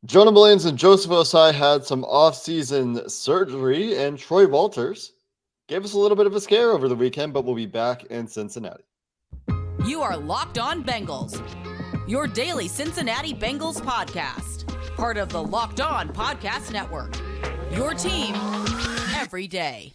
Jonah Williams and Joseph Ossai had some off-season surgery, and Troy Walters gave us a little bit of a scare over the weekend, but we'll be back in Cincinnati. You are Locked On Bengals, your daily Cincinnati Bengals podcast, part of the Locked On Podcast Network, your team every day.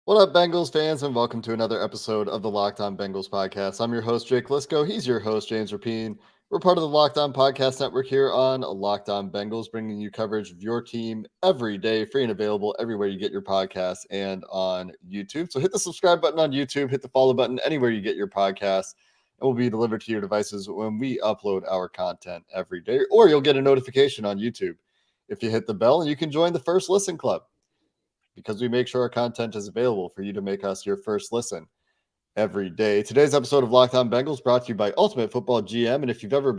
What up, Bengals fans, and welcome to another episode of the Locked On Bengals podcast. I'm your host, Jake Liscow. He's your host, James Rapien. We're part of the Locked On Podcast Network here on Locked On Bengals, bringing you coverage of your team every day, free and available everywhere you get your podcasts and on YouTube. So hit the subscribe button on YouTube, hit the follow button anywhere you get your podcasts, and will be delivered to your devices when we upload our content every day, or you'll get a notification on YouTube if you hit the bell, and you can join the First Listen Club, because we make sure our content is available for you to make us your first listen every day. Today's episode of Locked On Bengals brought to you by Ultimate Football GM. And if you've ever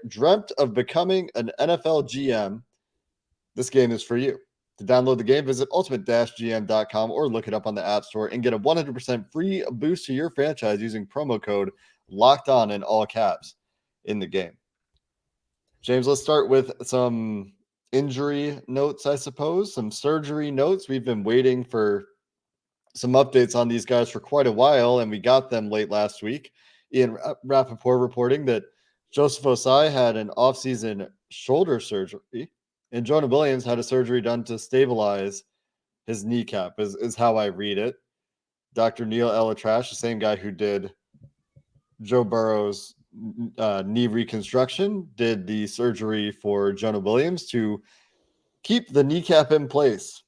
dreamt of becoming an NFL GM, this game is for you. To download the game, visit ultimate-gm.com or look it up on the App Store and get a 100% free boost to your franchise using promo code LOCKEDON in all caps in the game. James, let's start with some injury notes, I suppose, some surgery notes. We've been waiting for some updates on these guys for quite a while, and we got them late last week. Ian Rapoport reporting that Joseph Ossai had an offseason shoulder surgery, and Jonah Williams had a surgery done to stabilize his kneecap, is how I read it. Dr. Neil Elatrash, the same guy who did Joe Burrow's knee reconstruction, did the surgery for Jonah Williams to keep the kneecap in place,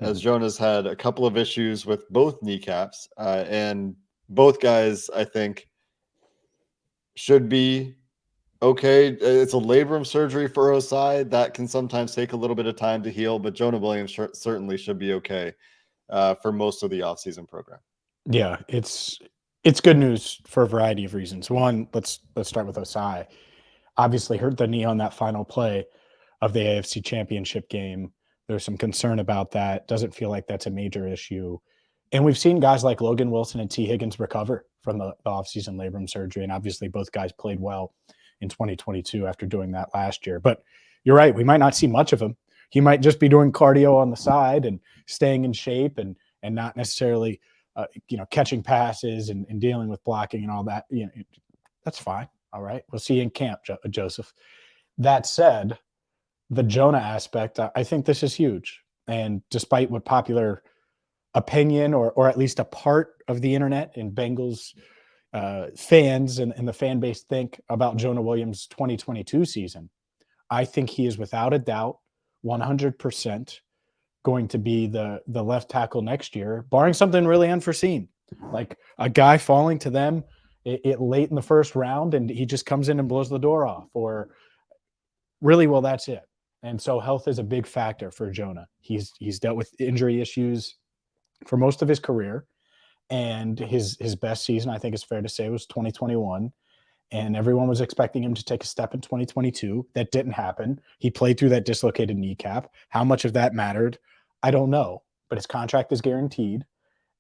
as Jonah's had a couple of issues with both kneecaps, and both guys, I think, should be okay. It's a labrum surgery for Ossai. That can sometimes take a little bit of time to heal, but Jonah Williams certainly should be okay for most of the offseason program. Yeah, it's good news for a variety of reasons. One, let's start with Ossai. Obviously hurt the knee on that final play of the AFC Championship game. There's some concern about that. Doesn't feel like that's a major issue. And we've seen guys like Logan Wilson and T. Higgins recover from the offseason labrum surgery. And obviously both guys played well in 2022 after doing that last year. But you're right, we might not see much of him. He might just be doing cardio on the side and staying in shape and not necessarily catching passes and dealing with blocking and all that. That's fine. All right. We'll see you in camp, Joseph. That said, the Jonah aspect, I think this is huge. And despite what popular opinion or at least a part of the internet and Bengals fans and the fan base think about Jonah Williams' 2022 season, I think he is without a doubt 100% going to be the left tackle next year, barring something really unforeseen, like a guy falling to them it late in the first round and he just comes in and blows the door off, or really, well, that's it. And so health is a big factor for Jonah. He's dealt with injury issues for most of his career, and his best season, I think it's fair to say, was 2021. And everyone was expecting him to take a step in 2022. That didn't happen. He played through that dislocated kneecap. How much of that mattered, I don't know, but his contract is guaranteed.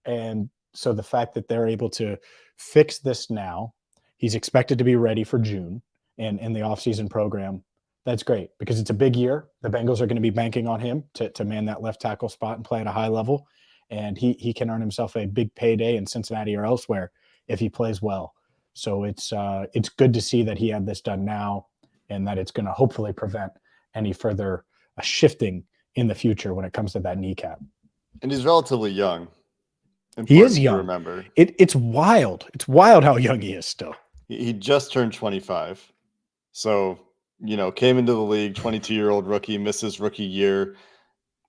And so the fact that they're able to fix this now, he's expected to be ready for June and in the offseason program. That's great because it's a big year. The Bengals are going to be banking on him to man that left tackle spot and play at a high level. And he can earn himself a big payday in Cincinnati or elsewhere if he plays well. So it's good to see that he had this done now and that it's going to hopefully prevent any further shifting in the future when it comes to that kneecap. And he's relatively young. He is young. Remember, it's wild. It's wild how young he is still. He just turned 25. So, came into the league, 22-year-old rookie, misses rookie year,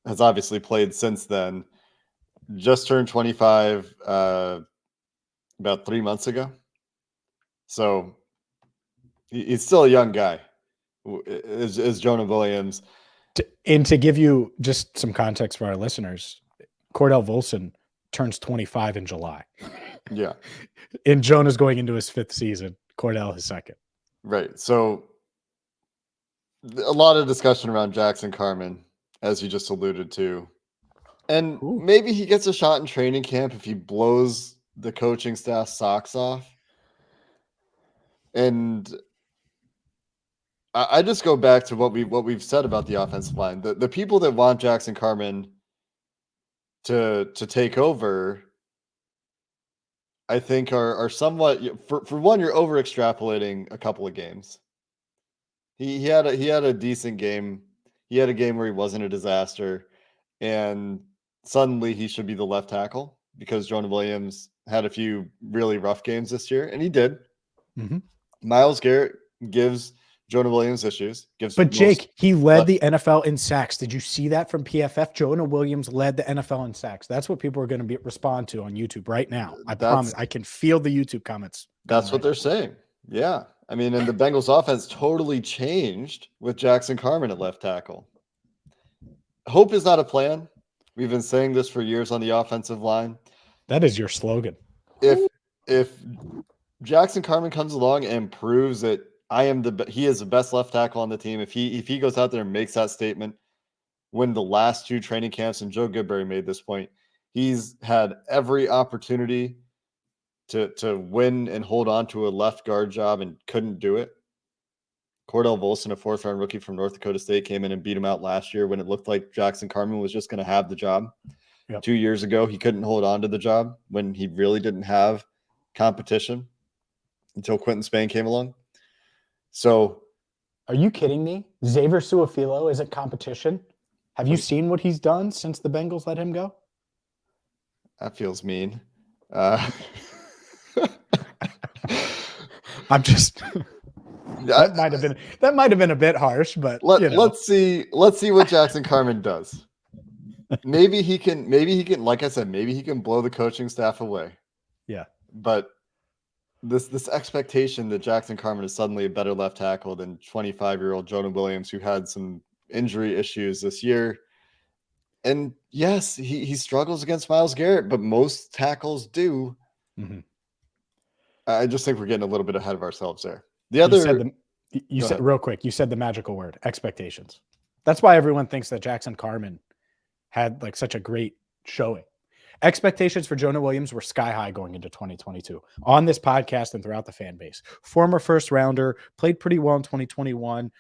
has obviously played since then. Just turned 25 about 3 months ago. So he's still a young guy, is Jonah Williams. And to give you just some context for our listeners, Cordell Volson turns 25 in July. Yeah. And Jonah's going into his fifth season. Cordell his second. Right. So a lot of discussion around Jackson Carman, as you just alluded to. And Ooh. maybe he gets a shot in training camp if he blows the coaching staff socks off. And I just go back to what we've said about the offensive line. The people that want Jackson Carman to take over, I think are somewhat for one, you're over extrapolating a couple of games. He had a decent game. He had a game where he wasn't a disaster, and suddenly he should be the left tackle because Jonah Williams had a few really rough games this year, and he did. Mm-hmm. Myles Garrett gives Jonah Williams issues. But Jake, he led the NFL in sacks. Did you see that from PFF? Jonah Williams led the NFL in sacks. That's what people are going to respond to on YouTube right now. I promise. I can feel the YouTube comments. That's what they're saying. Yeah. I mean, and the Bengals offense totally changed with Jackson Carman at left tackle. Hope is not a plan. We've been saying this for years on the offensive line. That is your slogan. If Jackson Carman comes along and proves that he is the best left tackle on the team, if he goes out there and makes that statement, when the last two training camps, and Joe Goodberry made this point, he's had every opportunity to win and hold on to a left guard job and couldn't do it. Cordell Volson, a fourth-round rookie from North Dakota State, came in and beat him out last year when it looked like Jackson Carman was just going to have the job. Yep. 2 years ago, he couldn't hold on to the job when he really didn't have competition until Quentin Spain came along. So, are you kidding me? Xavier Su'a-Filo isn't competition? Have you seen what he's done since the Bengals let him go? That feels mean. I'm just that might have been a bit harsh, but let's see what Jackson Carman does. Maybe he can, like I said, maybe he can blow the coaching staff away. Yeah. But this expectation that Jackson Carman is suddenly a better left tackle than 25-year-old Jonah Williams, who had some injury issues this year. And yes, he struggles against Myles Garrett, but most tackles do. Mm-hmm. I just think we're getting a little bit ahead of ourselves there. You said real quick, you said the magical word, expectations. That's why everyone thinks that Jackson Carman had like such a great showing. Expectations for Jonah Williams were sky high going into 2022 on this podcast and throughout the fan base. Former first rounder, played pretty well in 2021,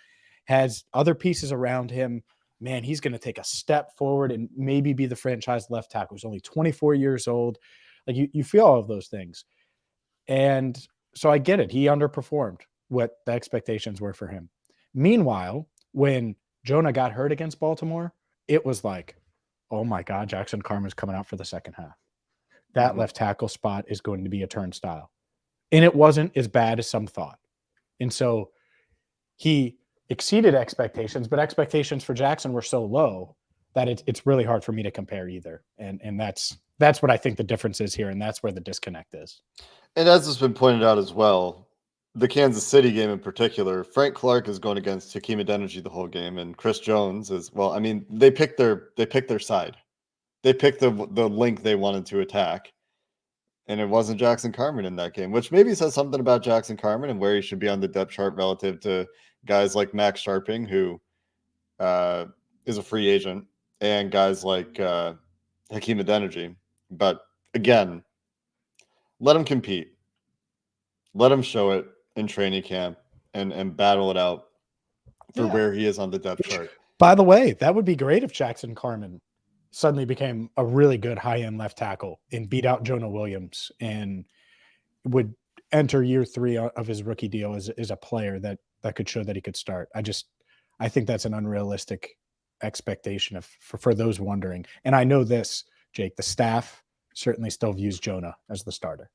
has other pieces around him. Man, he's going to take a step forward and maybe be the franchise left tackle. He's only 24 years old. Like you feel all of those things. And so I get it. He underperformed what the expectations were for him. Meanwhile, when Jonah got hurt against Baltimore, it was like, oh my God, Jackson Carman's coming out for the second half. That left tackle spot is going to be a turnstile. And it wasn't as bad as some thought. And so he exceeded expectations, but expectations for Jackson were so low that it's really hard for me to compare either. And that's what I think the difference is here. And that's where the disconnect is. And as has been pointed out as well, the Kansas City game in particular, Frank Clark is going against Hakeem Adeniji the whole game, and Chris Jones is, well, I mean, they picked their side. They picked the link they wanted to attack. And it wasn't Jackson Carman in that game, which maybe says something about Jackson Carman and where he should be on the depth chart relative to guys like Max Sharping, who is a free agent, and guys like Hakeem Adeniji. But again, let him compete. Let him show it in training camp and battle it out for where he is on the depth chart. By the way, that would be great if Jackson Carman suddenly became a really good high-end left tackle and beat out Jonah Williams and would enter year 3 of his rookie deal as a player that could show that he could start. I think that's an unrealistic expectation for those wondering. And I know this, Jake, the staff certainly still views Jonah as the starter.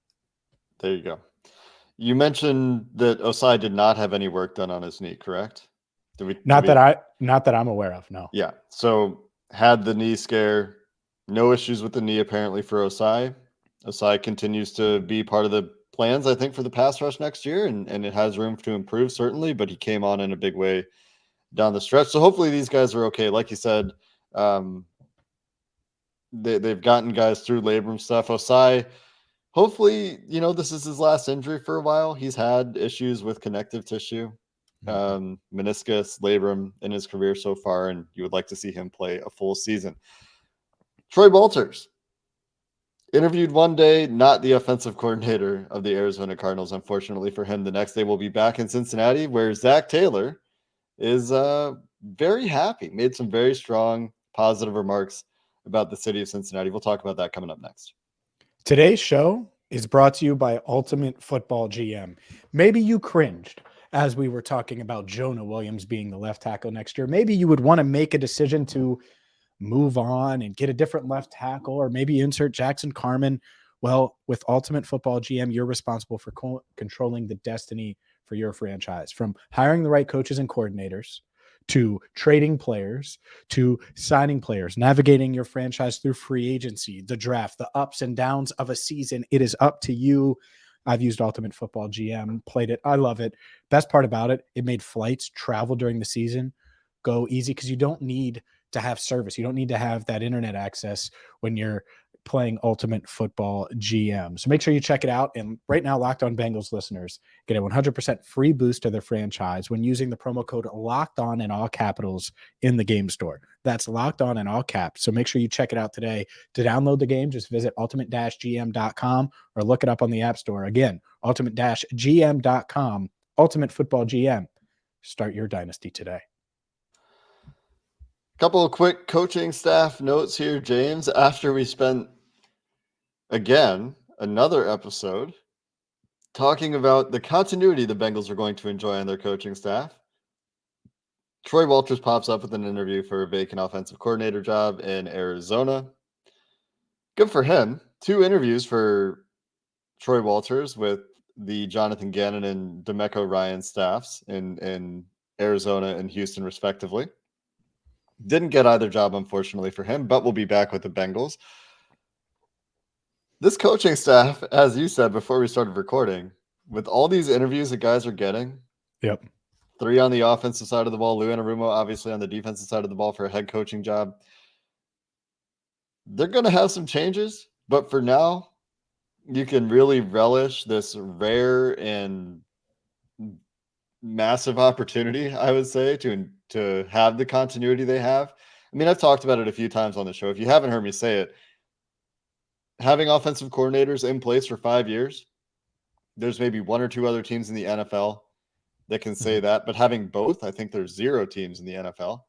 There you go. You mentioned that Ossai did not have any work done on his knee, correct? Not that I'm aware of, no. Yeah. So had the knee scare, no issues with the knee apparently for Ossai. Ossai continues to be part of the plans, I think, for the pass rush next year, and it has room to improve, certainly, but he came on in a big way down the stretch. So hopefully these guys are okay. Like you said, they've gotten guys through labrum stuff. Ossai, hopefully, this is his last injury for a while. He's had issues with connective tissue, meniscus, labrum in his career so far, and you would like to see him play a full season. Troy Walters interviewed one day, not the offensive coordinator of the Arizona Cardinals. Unfortunately for him, the next day will be back in Cincinnati, where Zach Taylor is very happy. Made some very strong, positive remarks about the city of Cincinnati. We'll talk about that coming up next. Today's show is brought to you by Ultimate Football GM. Maybe you cringed as we were talking about Jonah Williams being the left tackle next year. Maybe you would want to make a decision to move on and get a different left tackle, or maybe insert Jackson Carman. Well, with Ultimate Football GM, you're responsible for controlling the destiny for your franchise, from hiring the right coaches and coordinators to trading players, to signing players, navigating your franchise through free agency, the draft, the ups and downs of a season. It is up to you. I've used Ultimate Football GM, played it. I love it. Best part about it, it made flights, travel during the season go easy, because you don't need to have service. You don't need to have that internet access when you're playing Ultimate Football GM. So make sure you check it out. And right now, Locked On Bengals listeners get a 100% free boost to their franchise when using the promo code Locked On in all capitals in the game store. That's Locked On in all caps. So make sure you check it out today. To download the game, just visit ultimate-gm.com or look it up on the App Store. Again, ultimate-gm.com, Ultimate Football GM. Start your dynasty today. Couple of quick coaching staff notes here, James. After we spent, again, another episode talking about the continuity the Bengals are going to enjoy on their coaching staff, Troy Walters pops up with an interview for a vacant offensive coordinator job in Arizona. Good for him. 2 interviews for Troy Walters with the Jonathan Gannon and DeMeco Ryan staffs in Arizona and Houston, respectively. Didn't get either job, unfortunately, for him, but will be back with the Bengals. This coaching staff, as you said before we started recording, with all these interviews that guys are getting, Yep. 3 on the offensive side of the ball, Lou Anarumo obviously on the defensive side of the ball for a head coaching job. They're going to have some changes, but for now, you can really relish this rare and massive opportunity, I would say, to have the continuity they have. I mean, I've talked about it a few times on the show. If you haven't heard me say it, having offensive coordinators in place for 5 years, there's maybe 1 or 2 other teams in the NFL that can say that, but having both, I think there's 0 teams in the NFL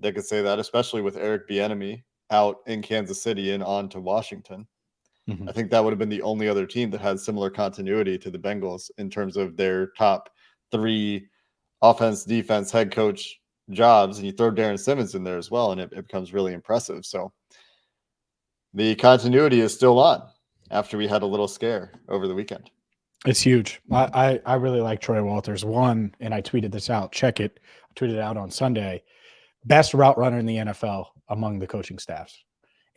that could say that, especially with Eric Bieniemy out in Kansas City and on to Washington. I think that would have been the only other team that had similar continuity to the Bengals in terms of their top 3 offense, defense, head coach jobs. And you throw Darren Simmons in there as well, and it becomes really impressive. So the continuity is still on after we had a little scare over the weekend. It's huge. I really like Troy Walters. One, and I tweeted this out. Check it. I tweeted it out on Sunday. Best route runner in the NFL among the coaching staffs.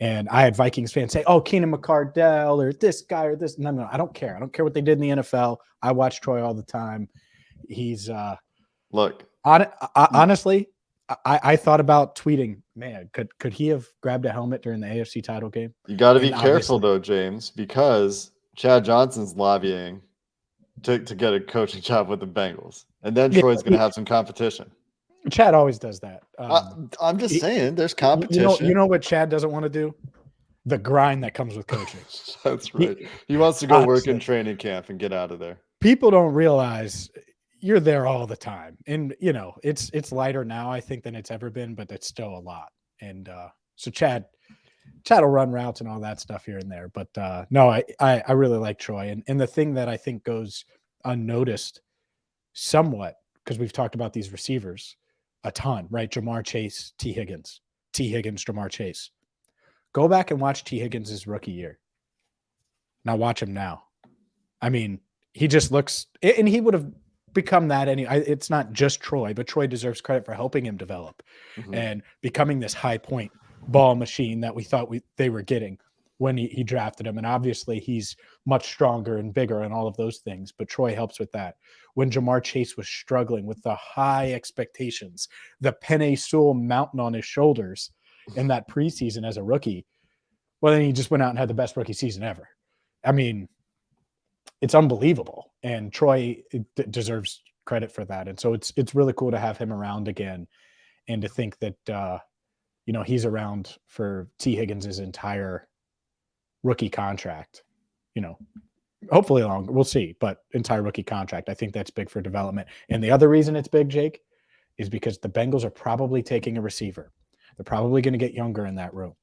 And I had Vikings fans say, "Oh, Keenan McCardell or this guy or this." No, I don't care. I don't care what they did in the NFL. I watch Troy all the time. He's look. Honestly, I thought about tweeting. Man, could he have grabbed a helmet during the AFC title game? You got to be careful though, James, because Chad Johnson's lobbying to get a coaching job with the Bengals, and then Troy's going to have some competition. Chad always does that. I'm just saying, there's competition. You know what Chad doesn't want to do? The grind that comes with coaching. That's right. He wants to go work in training camp and get out of there. People don't realize you're there all the time, and it's lighter now, I think, than it's ever been, but it's still a lot. And so Chad will run routes and all that stuff here and there. But no, I really like Troy, and the thing that I think goes unnoticed somewhat, because we've talked about these receivers a ton, right? Jamar Chase, T. Higgins, Jamar Chase. Go back and watch T. Higgins' rookie year. Now watch him now. I mean, he just looks, and he would have become that it's not just Troy, but Troy deserves credit for helping him develop and becoming this high point ball machine that we thought they were getting when he drafted him. And obviously he's much stronger and bigger and all of those things, but Troy helps with that. When Jamar Chase was struggling with the high expectations, the Penei Sewell mountain on his shoulders in that preseason as a rookie, well, then he just went out and had the best rookie season ever. I mean, it's unbelievable. And Troy deserves credit for that. And so it's really cool to have him around again, and to think that, he's around for T. Higgins' entire rookie contract, hopefully longer. We'll see, but entire rookie contract. I think that's big for development. And the other reason it's big, Jake, is because the Bengals are probably taking a receiver. They're probably going to get younger in that room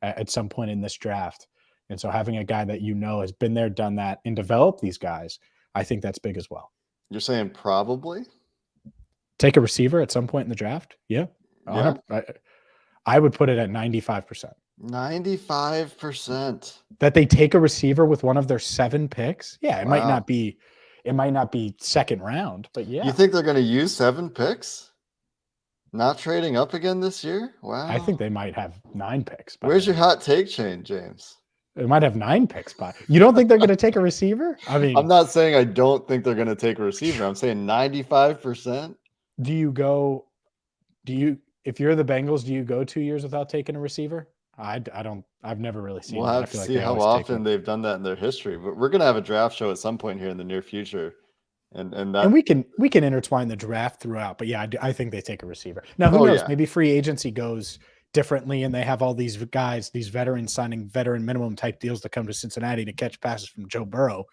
at some point in this draft. And so having a guy that has been there, done that, and developed these guys, I think that's big as well. You're saying probably? Take a receiver at some point in the draft? Yeah. Yeah. I would put it at 95%. 95%. That they take a receiver with one of their 7 picks? Yeah, it Wow. might not be second round, but yeah. You think they're going to use 7 picks? Not trading up again this year? Wow. I think they might have 9 picks. Where's your hot take chain, James? They might have 9 picks by. You don't think they're going to take a receiver? I mean, I'm not saying I don't think they're going to take a receiver. I'm saying 95%. If you're the Bengals, do you go 2 years without taking a receiver? I don't. I've never really seen. We'll have to see how often they've done that in their history. But we're going to have a draft show at some point here in the near future, and we can intertwine the draft throughout. But yeah, I think they take a receiver. Now who knows? Yeah. Maybe free agency goes differently, and they have all these guys, these veterans signing veteran minimum type deals to come to Cincinnati to catch passes from Joe Burrow.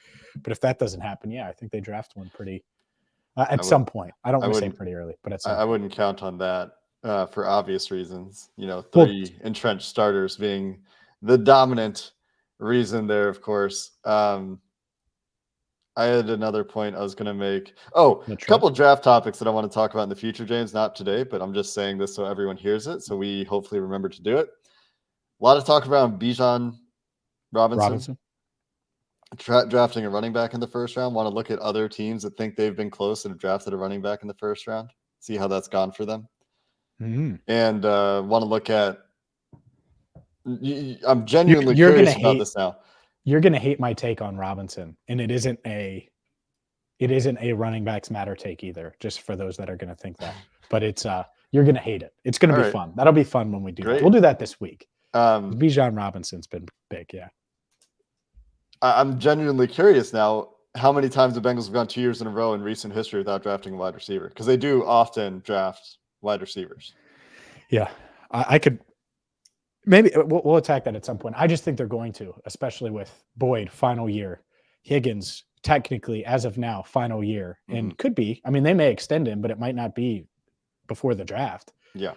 But if that doesn't happen, yeah, I think they draft one pretty at some point. I don't want to say pretty early, but at some point. I wouldn't count on that. For obvious reasons, 3 entrenched starters being the dominant reason there, of course. I had another point I was going to make. Oh, a couple of draft topics that I want to talk about in the future, James. Not today, but I'm just saying this so everyone hears it, so we hopefully remember to do it. A lot of talk around Bijan Robinson. Drafting a running back in the first round. Want to look at other teams that think they've been close and have drafted a running back in the first round. See how that's gone for them. Mm-hmm. And want to look at. I'm genuinely curious about this now. You're going to hate my take on Robinson, and it isn't a running backs matter take either. Just for those that are going to think that, but it's you're going to hate it. It's going to be fun. That'll be fun when we do that. We'll do that this week. Bijan Robinson's been big, yeah. I'm genuinely curious now. How many times the Bengals have gone 2 years in a row in recent history without drafting a wide receiver? Because they do often draft wide receivers. Yeah, I could maybe we'll attack that at some point. I just think they're going to, especially with Boyd final year, Higgins technically as of now final year, and could be. I mean, they may extend him, but it might not be before the draft. Yeah,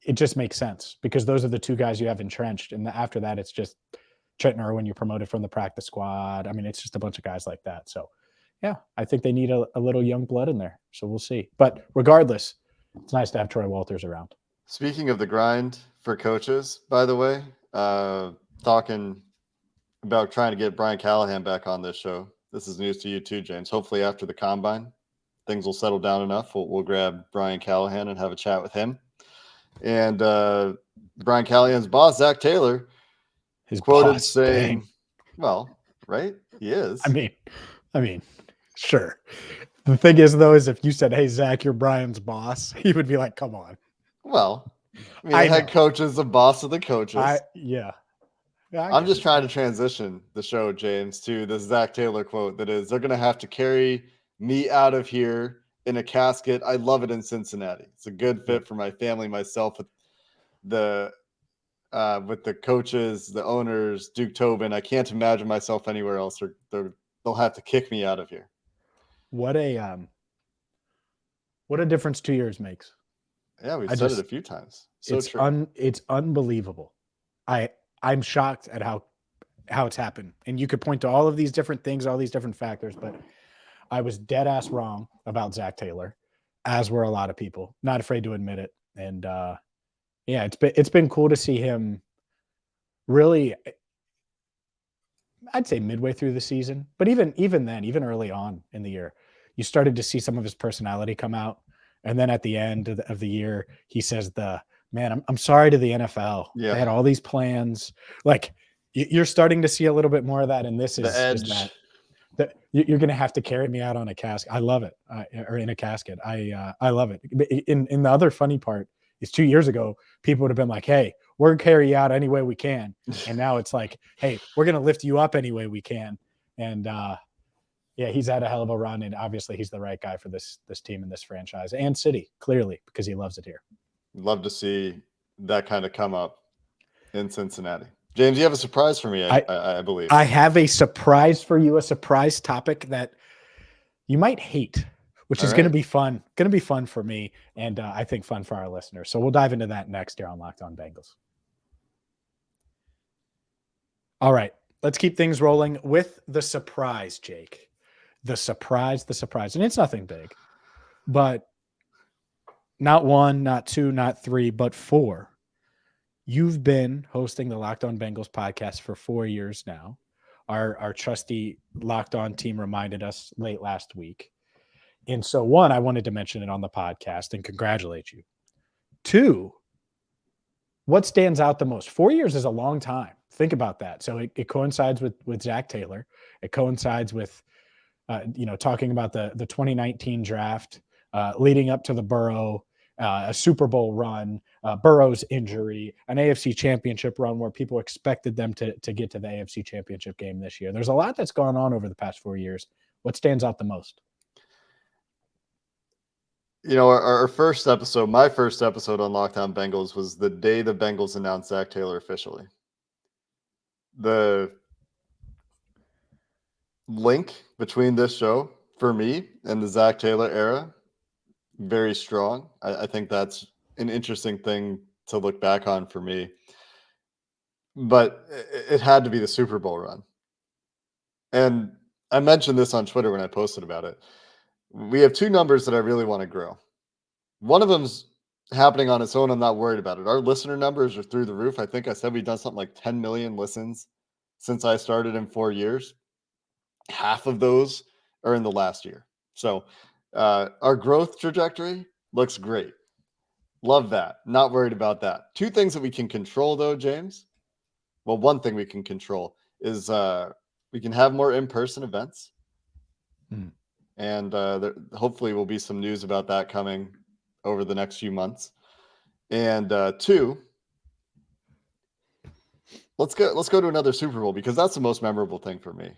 it just makes sense because those are the 2 guys you have entrenched, and after that, it's just Trenton Irwin you promoted from the practice squad. I mean, it's just a bunch of guys like that. So, yeah, I think they need a little young blood in there. So we'll see. But regardless, it's nice to have Troy Walters around. Speaking of the grind for coaches, by the way, talking about trying to get Brian Callahan back on this show. This is news to you too, James. Hopefully after the combine, things will settle down enough. We'll grab Brian Callahan and have a chat with him. And Brian Callahan's boss, Zach Taylor, his quoted boss, saying, dang. Well, right? He is. I mean, sure. The thing is, though, is if you said, hey, Zach, you're Brian's boss, he would be like, come on. Well, the head coach is the boss of the coaches. I'm just trying to transition the show, James, to the Zach Taylor quote that is, they're going to have to carry me out of here in a casket. I love it in Cincinnati. It's a good fit for my family, myself, with the coaches, the owners, Duke Tobin. I can't imagine myself anywhere else. They'll have to kick me out of here. What a difference 2 years makes. Yeah, we've said it a few times. So true. It's unbelievable. I'm shocked at how it's happened. And you could point to all of these different things, all these different factors, but I was dead ass wrong about Zach Taylor, as were a lot of people. Not afraid to admit it. And yeah, it's been cool to see him really, I'd say midway through the season, but even then, even early on in the year, you started to see some of his personality come out. And then at the end of the year, he says, I'm sorry to the NFL. Yeah. They had all these plans. Like, you're starting to see a little bit more of that. And this is that you're going to have to carry me out on a casket. I love it. Or in a casket. I love it. In the other funny part is 2 years ago, people would have been like, hey, we're going to carry you out any way we can. And now it's like, hey, we're going to lift you up any way we can. And, yeah, he's had a hell of a run, and obviously he's the right guy for this team and this franchise and city, clearly, because he loves it here. Love to see that kind of come up in Cincinnati. James, you have a surprise for me, I believe. I have a surprise for you, a surprise topic that you might hate, which is going to be fun. Going to be fun for me, and I think fun for our listeners. So we'll dive into that next here on Locked On Bengals. All right, let's keep things rolling with the surprise, Jake. The surprise. And it's nothing big, but not one, not two, not three, but four. You've been hosting the Locked On Bengals podcast for 4 years now. Our trusty Locked On team reminded us late last week. And so, one, I wanted to mention it on the podcast and congratulate you. Two, what stands out the most? 4 years is a long time. Think about that. So it coincides with Zach Taylor. It coincides with, talking about the 2019 draft, leading up to the Burrow, a Super Bowl run, Burrow's injury, an AFC championship run where people expected them to get to the AFC championship game this year. There's a lot that's gone on over the past 4 years. What stands out the most? Our first episode, my first episode on Locked On Bengals was the day the Bengals announced Zach Taylor officially. The link between this show for me and the Zach Taylor era, very strong. I think that's an interesting thing to look back on for me. But it had to be the Super Bowl run. And I mentioned this on Twitter when I posted about it. We have two numbers that I really want to grow. One of them's happening on its own. I'm not worried about it. Our listener numbers are through the roof. I think I said we've done something like 10 million listens since I started in 4 years. Half of those are in the last year. So our growth trajectory looks great. Love that. Not worried about that. Two things that we can control, though, James. Well, one thing we can control is we can have more in-person events. And there hopefully will be some news about that coming over the next few months. And two, let's go to another Super Bowl, because that's the most memorable thing for me.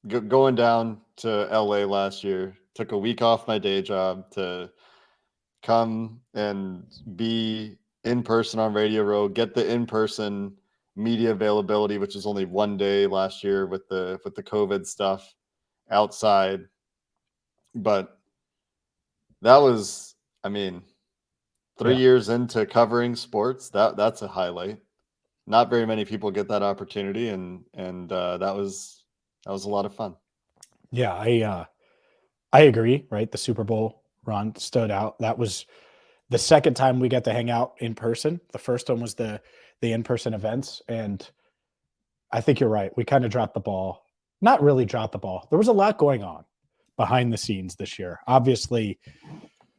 Going down to LA last year, took a week off my day job to come and be in person on Radio Row, get the in-person media availability, which is only 1 day last year with the COVID stuff outside. But that was, 3 years into covering sports, that's a highlight. Not very many people get that opportunity, and that was a lot of fun. Yeah, I agree, right? The Super Bowl run stood out. That was the second time we got to hang out in person. The first one was the in-person events, and I think you're right. We kind of dropped the ball. Not really dropped the ball. There was a lot going on behind the scenes this year. Obviously,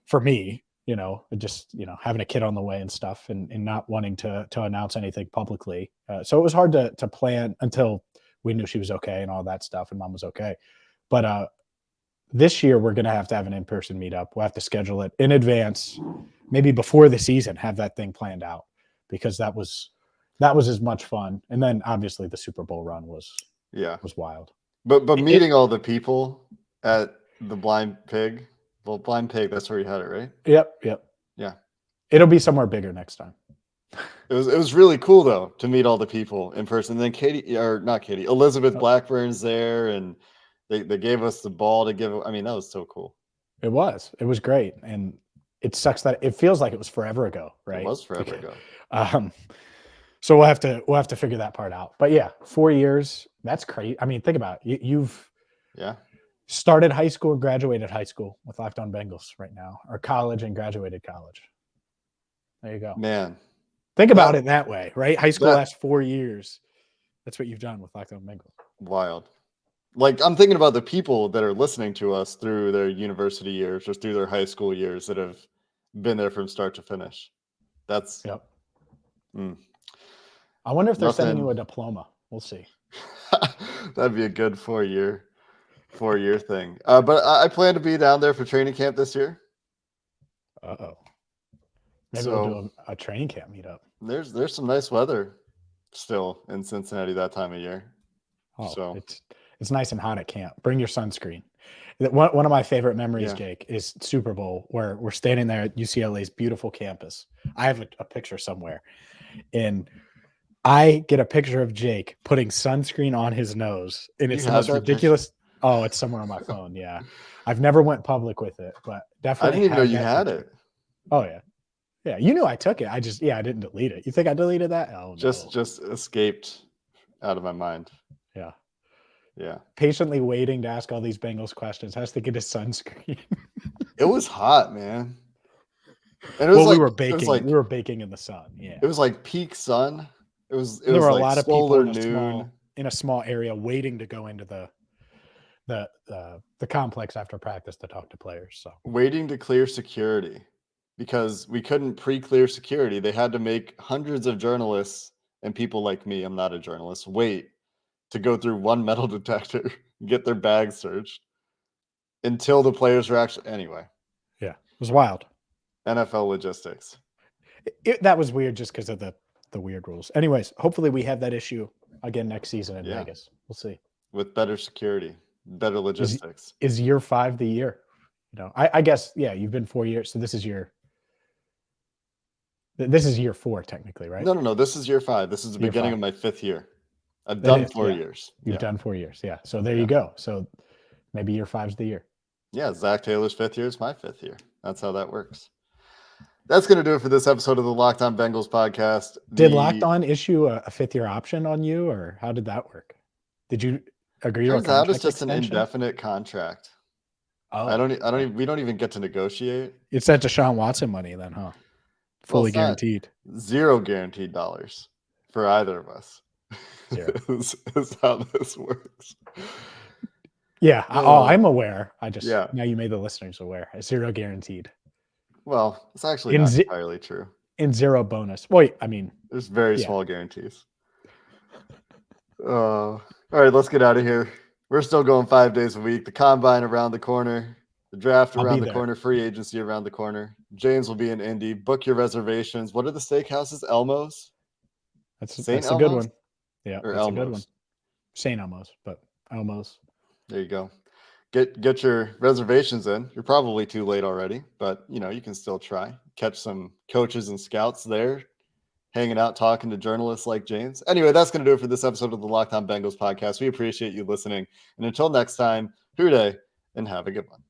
for me, having a kid on the way and stuff, and not wanting to announce anything publicly. So it was hard to plan until we knew she was okay and all that stuff, and mom was okay. But this year we're going to have an in-person meetup. We'll have to schedule it in advance, maybe before the season, have that thing planned out, because that was as much fun. And then obviously the Super Bowl run was wild. But meeting all the people at the Blind Pig, that's where you had it, right? Yep. Yeah. It'll be somewhere bigger next time. It was really cool, though, to meet all the people in person. And then Elizabeth Blackburn's there, and they gave us the ball to give. That was so cool. It was great. And it sucks that it feels like it was forever ago, right? It was forever ago. So we'll have to figure that part out. But yeah, 4 years, that's crazy. Think about it. You've started high school and graduated high school with Locked On Bengals right now, or college and graduated college. There you go. Man. Think about it that way, right? High school lasts 4 years. That's what you've done with Locked On Bengals. Wild. Like, I'm thinking about the people that are listening to us through their university years or through their high school years that have been there from start to finish. That's I wonder if they're sending you a diploma. We'll see. That'd be a good 4 year thing. But I plan to be down there for training camp this year. Maybe we'll do a training camp meetup. There's some nice weather still in Cincinnati that time of year. It's nice and hot at camp. Bring your sunscreen. One of my favorite memories, Yeah. Jake, is Super Bowl, where we're standing there at UCLA's beautiful campus. I have a picture somewhere, and I get a picture of Jake putting sunscreen on his nose, and You it's the have most that ridiculous. Oh, it's somewhere on my phone. Yeah, I've never went public with it, but I definitely didn't even know have you that had picture. it. Oh yeah, yeah. You knew I took it. I didn't delete it. You think I deleted that? Oh no. Just escaped out of my mind. Yeah. Yeah. Patiently waiting to ask all these Bengals questions. Has to get his sunscreen. It was hot, man. And it was Well, we like were it was baking. like We were baking in the sun. Yeah. it was like peak sun. It was And there were a like lot of people solar in a noon. small area waiting to go into the complex after practice to talk to players. So Waiting to clear security because we couldn't pre-clear security. They had to make hundreds of journalists and people like me, I'm not a journalist, wait to go through one metal detector and get their bags searched until the players were actually anyway. yeah, it was wild. NFL logistics. That was weird just because of the weird rules. Anyways, hopefully we have that issue again next season in Yeah. Vegas. We'll see. With better security, better logistics. Is year 5 the year? You know, I guess, yeah, you've been 4 years. So this is year 4 technically, right? No. This is year 5. This is the Year beginning 5. of my 5th year. I've That done is, 4 yeah. years. You've Yeah. done 4 years. Yeah. So there Yeah. you go. So maybe year 5's the year. Yeah, Zach Taylor's 5th year is my 5th year. That's how that works. That's going to do it for this episode of the Locked On Bengals podcast. Did Locked On issue a 5th-year option on you, or how did that work? Did you agree to a Turns out it's contract just an extension? indefinite contract. Oh, we don't even get to negotiate. it's that Deshaun Watson money then, huh? Fully it's not. guaranteed. Zero guaranteed dollars for either of us. Zero. is how this works. Yeah. I'm aware. Yeah. Now you made the listeners aware. 0 guaranteed. Well, it's actually In not ze- entirely true. And 0 bonus. Wait, I mean, There's very Yeah. small guarantees. All right, let's get out of here. We're still going 5 days a week. The combine around the corner, the draft I'll be around the there. corner, free agency around the corner. James will be in Indy. Book your reservations. What are the steakhouses? Elmo's? that's St. a good Elmo's? one. Yeah, Or that's Elmo's? a good one. St. Elmo's, but Elmo's. There you go. Get your reservations in. You're probably too late already, but you can still try. Catch some coaches and scouts there, hanging out, talking to journalists like James. Anyway, that's going to do it for this episode of the Locked On Bengals podcast. We appreciate you listening. And until next time, Hoo day and have a good one.